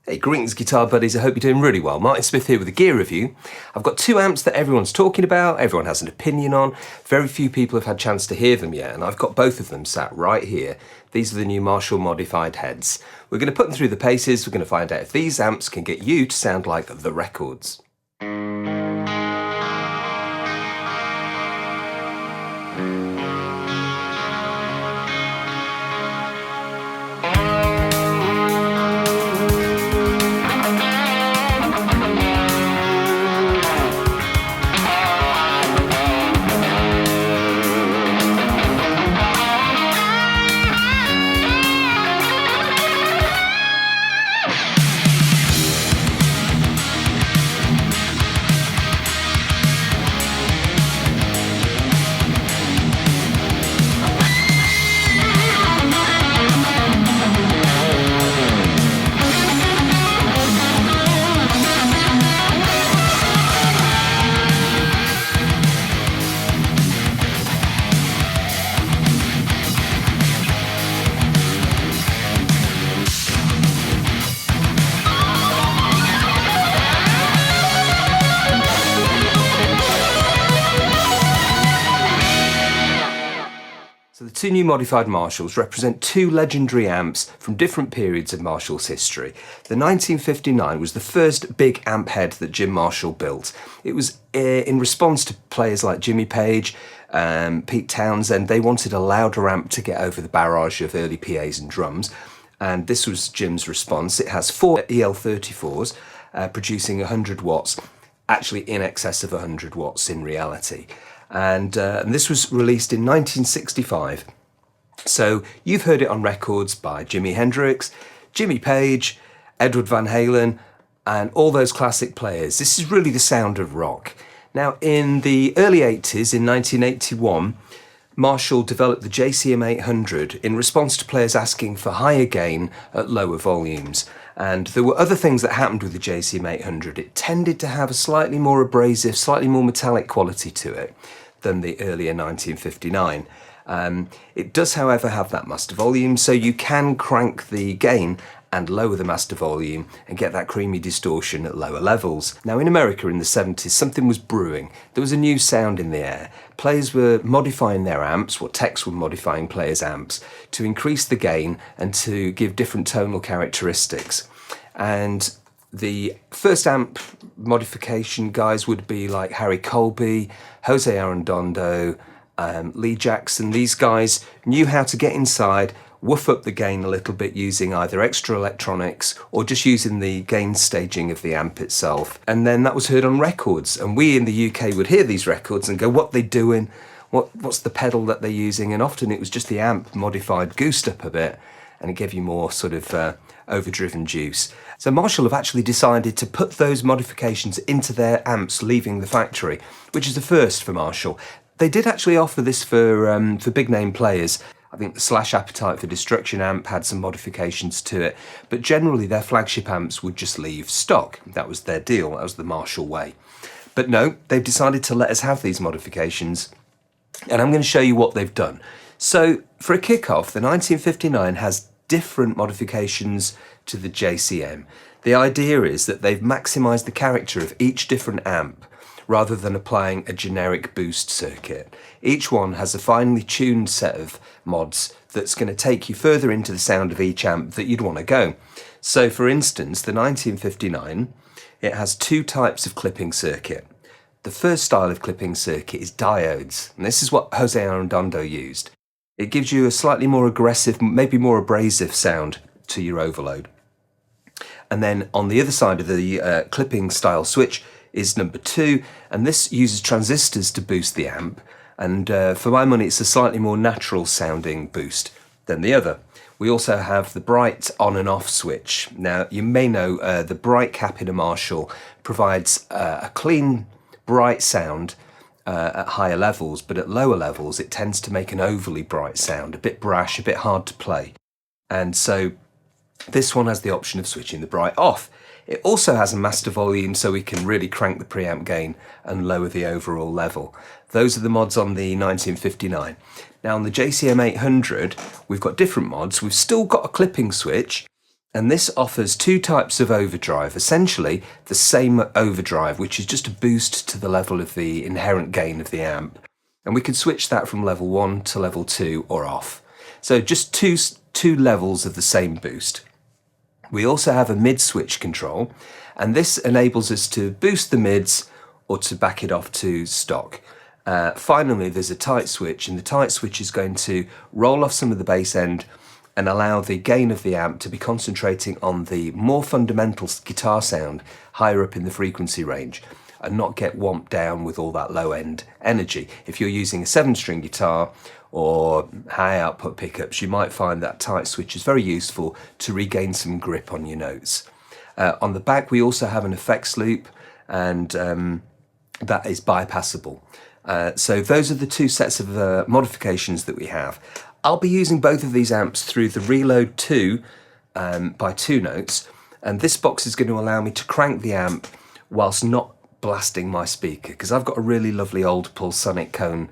Hey, greetings guitar buddies, I hope you're doing really well. Martin Smith here with a gear review. I've got two amps that everyone's talking about, everyone has an opinion on. Very few people have had a chance to hear them yet, and I've got both of them sat right here. These are the new Marshall modified heads. We're going to put them through the paces, we're going to find out if these amps can get you to sound like the records. So the two new modified Marshalls represent two legendary amps from different periods of Marshall's history. The 1959 was the first big amp head that Jim Marshall built. It was in response to players like Jimmy Page, Pete Townsend. They wanted a louder amp to get over the barrage of early PAs and drums, and this was Jim's response. It has four EL34s producing 100 watts, actually in excess of 100 watts in reality. And this was released in 1965. So you've heard it on records by Jimi Hendrix, Jimmy Page, Edward Van Halen, and all those classic players. This is really the sound of rock. Now, in the early 80s, in 1981, Marshall developed the JCM 800 in response to players asking for higher gain at lower volumes. And there were other things that happened with the JCM 800. It tended to have a slightly more abrasive, slightly more metallic quality to it than the earlier 1959. It does, however, have that master volume, so you can crank the gain and lower the master volume and get that creamy distortion at lower levels. Now, in America in the 70s, something was brewing. There was a new sound in the air. Players were modifying their amps, techs were modifying players' amps, to increase the gain and to give different tonal characteristics. And the first amp modification guys would be like Harry Colby, Jose Arredondo, Lee Jackson. These guys knew how to get inside, woof up the gain a little bit using either extra electronics or just using the gain staging of the amp itself. And then that was heard on records, and we in the UK would hear these records and go, what they doing? What's the pedal that they're using? And often it was just the amp modified, goosed up a bit, and it gave you more sort of overdriven juice. So Marshall have actually decided to put those modifications into their amps leaving the factory, which is a first for Marshall. They did actually offer this for big name players. I think the Slash Appetite for Destruction amp had some modifications to it, but generally their flagship amps would just leave stock. That was their deal, that was the Marshall way. But no, they've decided to let us have these modifications, and I'm going to show you what they've done. So for a kick-off, the 1959 has different modifications to the JCM. The idea is that they've maximised the character of each different amp rather than applying a generic boost circuit. Each one has a finely tuned set of mods that's going to take you further into the sound of each amp that you'd want to go. So for instance, the 1959, it has two types of clipping circuit. The first style of clipping circuit is diodes, and this is what Jose Arredondo used. It gives you a slightly more aggressive, maybe more abrasive sound to your overload. And then on the other side of the clipping style switch is number 2, and this uses transistors to boost the amp, and for my money it's a slightly more natural sounding boost than the other. We also have the bright on and off switch. Now you may know the bright cap in a Marshall provides a clean, bright sound at higher levels, but at lower levels it tends to make an overly bright sound, a bit brash, a bit hard to play. And so this one has the option of switching the bright off. It also has a master volume, so we can really crank the preamp gain and lower the overall level. Those are the mods on the 1959. Now on the JCM 800, we've got different mods. We've still got a clipping switch, And this offers two types of overdrive, essentially the same overdrive, which is just a boost to the level of the inherent gain of the amp. And we can switch that from level 1 to level 2 or off. So just two levels of the same boost. We also have a mid switch control, and this enables us to boost the mids or to back it off to stock. Finally, there's a tight switch, and the tight switch is going to roll off some of the bass end and allow the gain of the amp to be concentrating on the more fundamental guitar sound higher up in the frequency range and not get whomped down with all that low end energy. If you're using a 7-string guitar or high output pickups, you might find that tight switch is very useful to regain some grip on your notes. On the back, we also have an effects loop, and that is bypassable. So those are the two sets of modifications that we have. I'll be using both of these amps through the Reload 2 by 2 notes, and this box is going to allow me to crank the amp whilst not blasting my speaker, because I've got a really lovely old Pulsonic Cone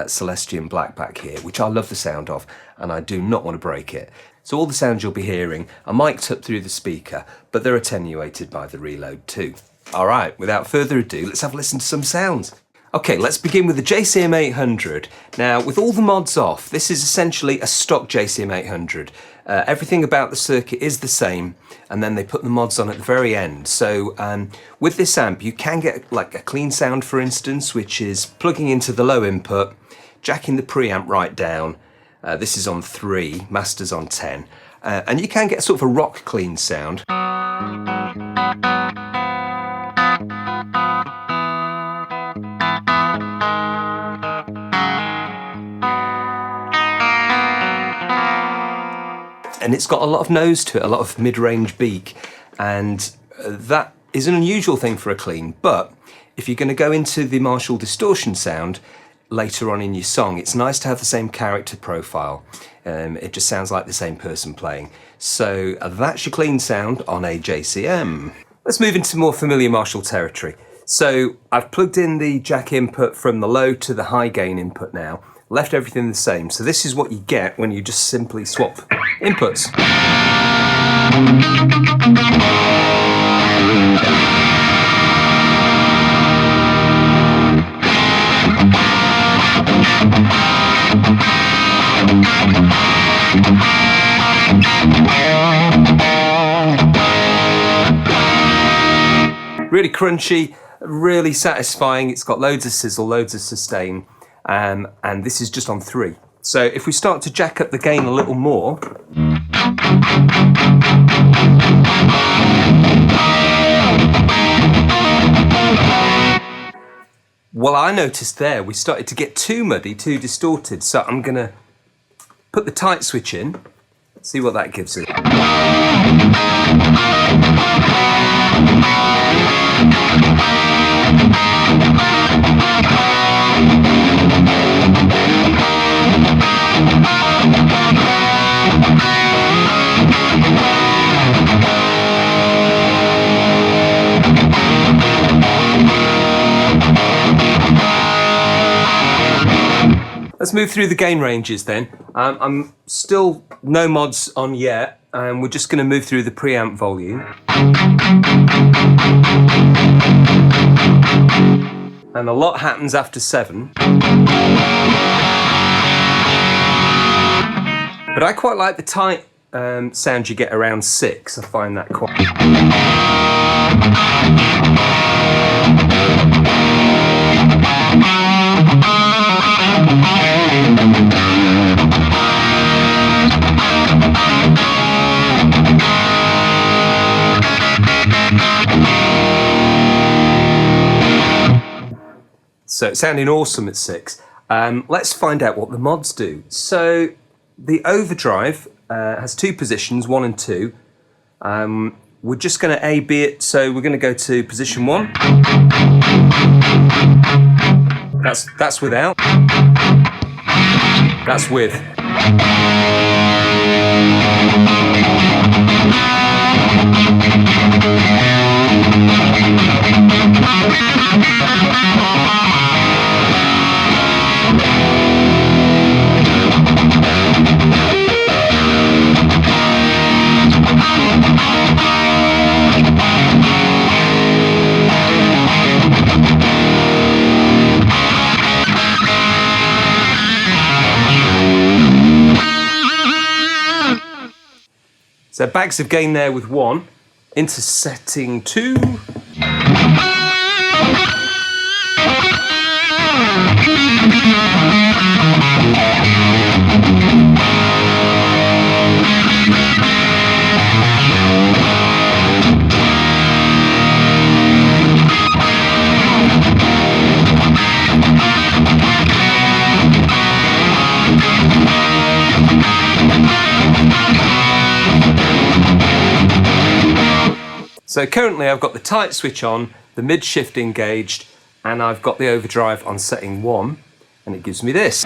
Celestion Blackback here, which I love the sound of, and I do not want to break it. So all the sounds you'll be hearing are mic'd up through the speaker, but they're attenuated by the Reload 2. Alright, without further ado, let's have a listen to some sounds. Okay, let's begin with the JCM 800. Now, with all the mods off, this is essentially a stock JCM 800. Everything about the circuit is the same, and then they put the mods on at the very end. So with this amp, you can get like a clean sound, for instance, which is plugging into the low input, jacking the preamp right down. This is on 3, master's on 10. And you can get sort of a rock clean sound. And it's got a lot of nose to it, a lot of mid-range beak, and that is an unusual thing for a clean. But if you're going to go into the Marshall distortion sound later on in your song, it's nice to have the same character profile. It just sounds like the same person playing. So that's your clean sound on a JCM. Let's move into more familiar Marshall territory. So I've plugged in the jack input from the low to the high gain input now, left everything the same. So this is what you get when you just simply swap inputs. Really crunchy, really satisfying. It's got loads of sizzle, loads of sustain, and this is just on 3. So if we start to jack up the gain a little more, well, I noticed there we started to get too muddy, too distorted, so I'm gonna put the tight switch in, see what that gives us. Let's move through the gain ranges then. I'm still no mods on yet, and we're just going to move through the preamp volume. And a lot happens after 7. But I quite like the tight sound you get around 6. I find that quite... So it's sounding awesome at 6. Let's find out what the mods do. So the overdrive has 2 positions, 1 and 2. We're just going to A-B it, so we're going to go to position 1. That's without. That's with. So bags of gain there with 1, into setting 2. So currently I've got the tight switch on, the mid shift engaged, and I've got the overdrive on setting 1, and it gives me this.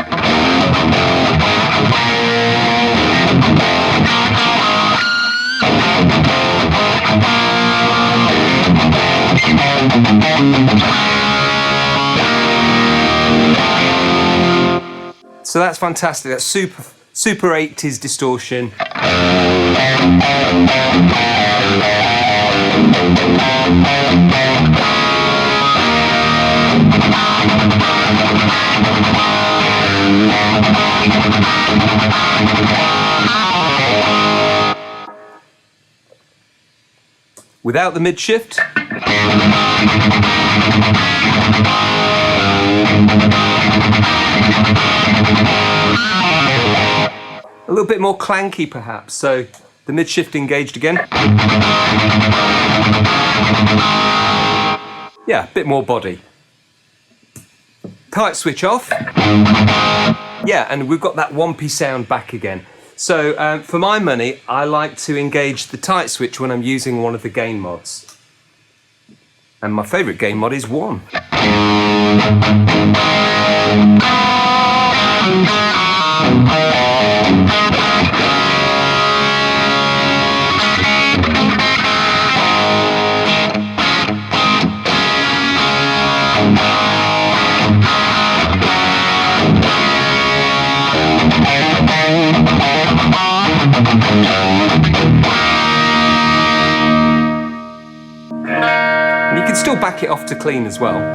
So that's fantastic, that's super 80s distortion. Without the mid shift. A little bit more clanky perhaps, so the mid shift engaged again. Yeah, a bit more body. Tight switch off. Yeah, and we've got that wompy sound back again. So for my money, I like to engage the tight switch when I'm using one of the gain mods. And my favourite gain mod is 1. And you can still back it off to clean as well.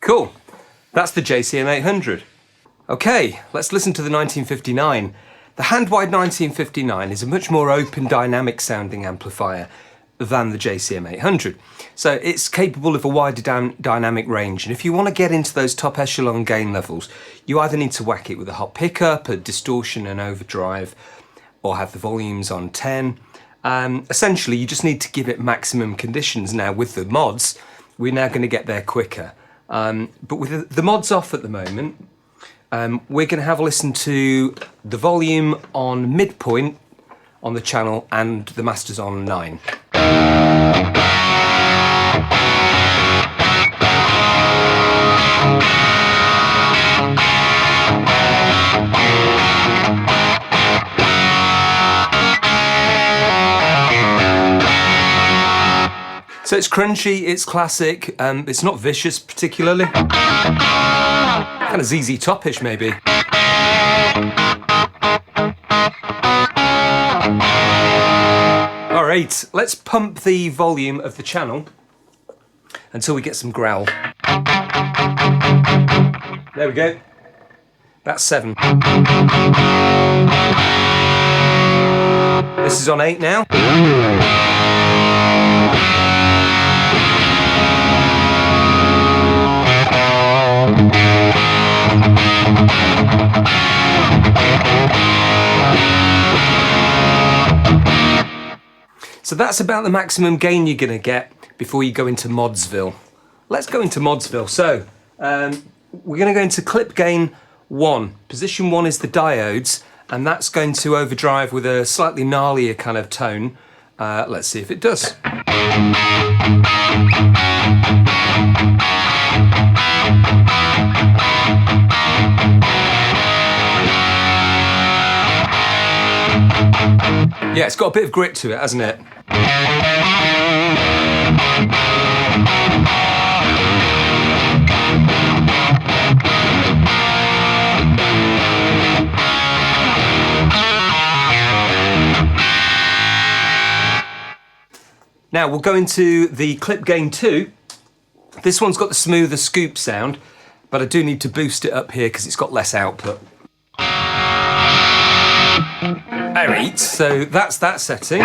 Cool, that's the JCM 800. Okay, let's listen to the 1959. The hand-wide 1959 is a much more open dynamic sounding amplifier than the JCM 800. So it's capable of a wider dynamic range, and if you want to get into those top echelon gain levels, you either need to whack it with a hot pickup, a distortion and overdrive, or have the volumes on 10. Essentially, you just need to give it maximum conditions. Now with the mods, we're now going to get there quicker. But with the mods off at the moment, we're going to have a listen to the volume on midpoint on the channel and the masters on 9. So it's crunchy, it's classic, it's not vicious particularly. Kind of ZZ Top-ish maybe. Alright, let's pump the volume of the channel until we get some growl. There we go. That's 7. This is on 8 now. So that's about the maximum gain you're going to get before you go into Modsville. Let's go into Modsville. So we're going to go into clip gain 1. Position 1 is the diodes, and that's going to overdrive with a slightly gnarlier kind of tone. Let's see if it does. Yeah, it's got a bit of grit to it, hasn't it? Now we'll go into the clip gain 2, This one's got the smoother scoop sound, but I do need to boost it up here because it's got less output. Alright, so that's that setting.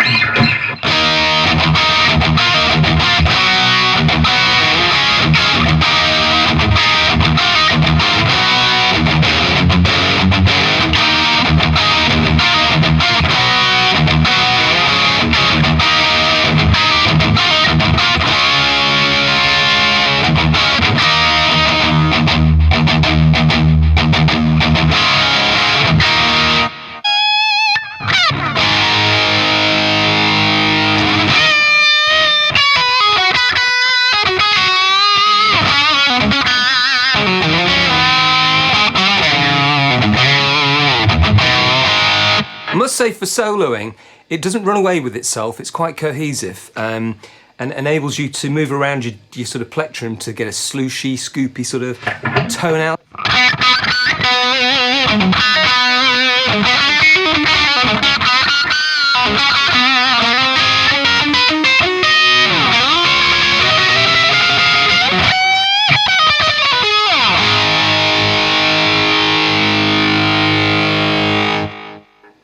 I must say, for soloing, it doesn't run away with itself. It's quite cohesive and enables you to move around your sort of plectrum to get a slooshy, scoopy sort of tone out.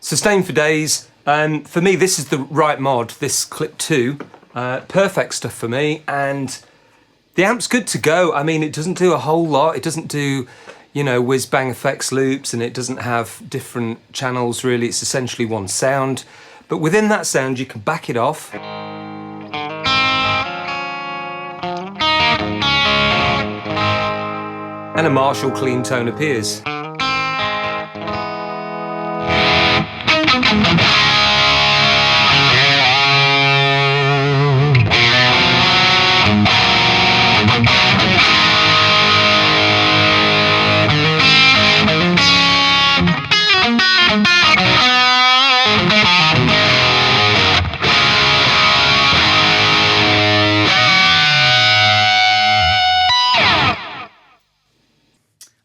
Sustain for days. For me, this is the right mod, this Clip 2. Perfect stuff for me, and the amp's good to go. I mean, it doesn't do a whole lot. It doesn't do, you know, whiz-bang effects loops, and it doesn't have different channels, really. It's essentially one sound. But within that sound, you can back it off. And a Marshall clean tone appears.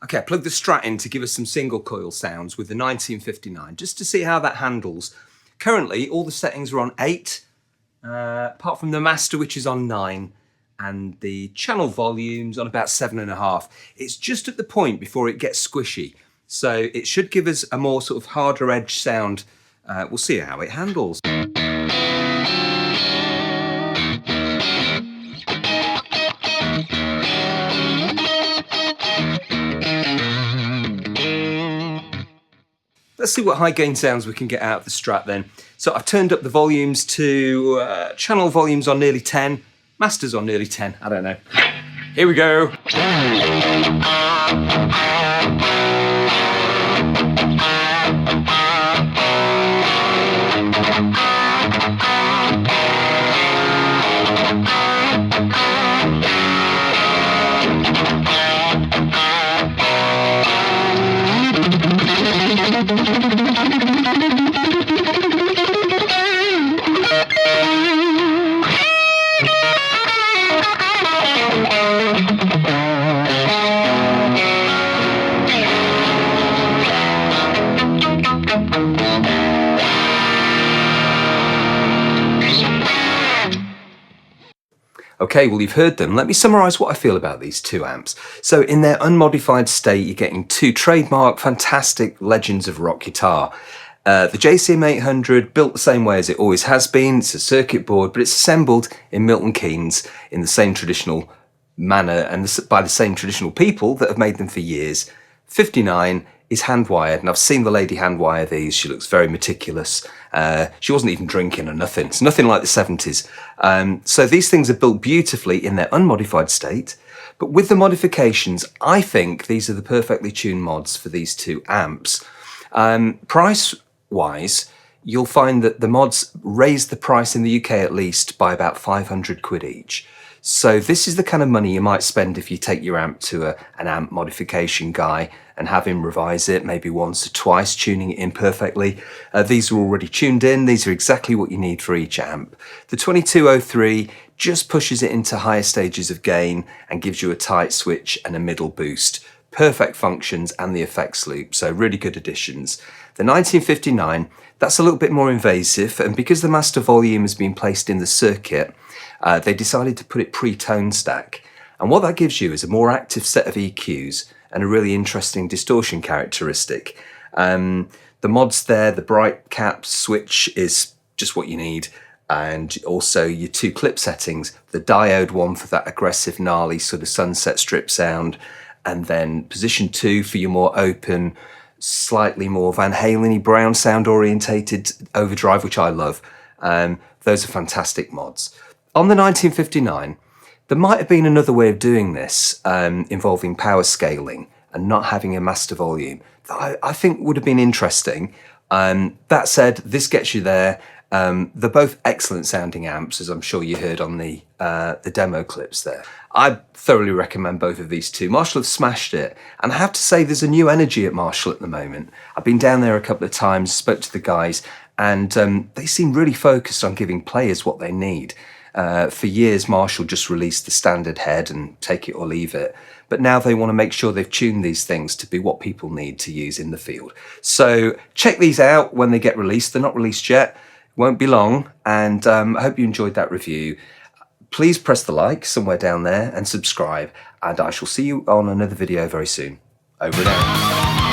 Okay, I plugged the Strat in to give us some single coil sounds with the 1959, just to see how that handles. Currently, all the settings are on 8, apart from the master, which is on 9, and the channel volume's on about 7.5. It's just at the point before it gets squishy, so it should give us a more sort of harder edge sound. We'll see how it handles. Let's see what high gain sounds we can get out of the Strat then. So I've turned up the volumes to channel volumes on nearly 10, masters on nearly 10, I don't know. Here we go. Okay, well, you've heard them. Let me summarise what I feel about these two amps. So in their unmodified state, you're getting two trademark, fantastic legends of rock guitar. The JCM 800, built the same way as it always has been. It's a circuit board, but it's assembled in Milton Keynes in the same traditional manner and by the same traditional people that have made them for years. 59 is hand-wired, and I've seen the lady hand-wire these. She looks very meticulous. She wasn't even drinking or nothing. It's nothing like the 70s. So these things are built beautifully in their unmodified state, but with the modifications, I think these are the perfectly tuned mods for these two amps. Price-wise, you'll find that the mods raise the price in the UK at least by about 500 quid each. So this is the kind of money you might spend if you take your amp to an amp modification guy and have him revise it maybe once or twice, tuning it in perfectly. These are already tuned in. These are exactly what you need for each amp. The 2203 just pushes it into higher stages of gain and gives you a tight switch and a middle boost. Perfect functions and the effects loop, so really good additions. The 1959, that's a little bit more invasive, and because the master volume has been placed in the circuit, they decided to put it pre-tone stack. And what that gives you is a more active set of EQs and a really interesting distortion characteristic. The mods there, the bright cap switch is just what you need, and also your 2 clip settings, the diode one for that aggressive, gnarly sort of Sunset Strip sound, and then position 2 for your more open, slightly more Van Halen-y brown sound orientated overdrive, which I love. Those are fantastic mods. On the 1959, there might have been another way of doing this, involving power scaling and not having a master volume, that I think would have been interesting. That said, this gets you there. They're both excellent sounding amps, as I'm sure you heard on the demo clips there. I thoroughly recommend both of these two. Marshall have smashed it, and I have to say there's a new energy at Marshall at the moment. I've been down there a couple of times, spoke to the guys, and they seem really focused on giving players what they need. For years, Marshall just released the standard head and take it or leave it. But now they want to make sure they've tuned these things to be what people need to use in the field. So check these out when they get released. They're not released yet. Won't be long. And I hope you enjoyed that review. Please press the like somewhere down there and subscribe. And I shall see you on another video very soon. Over and out.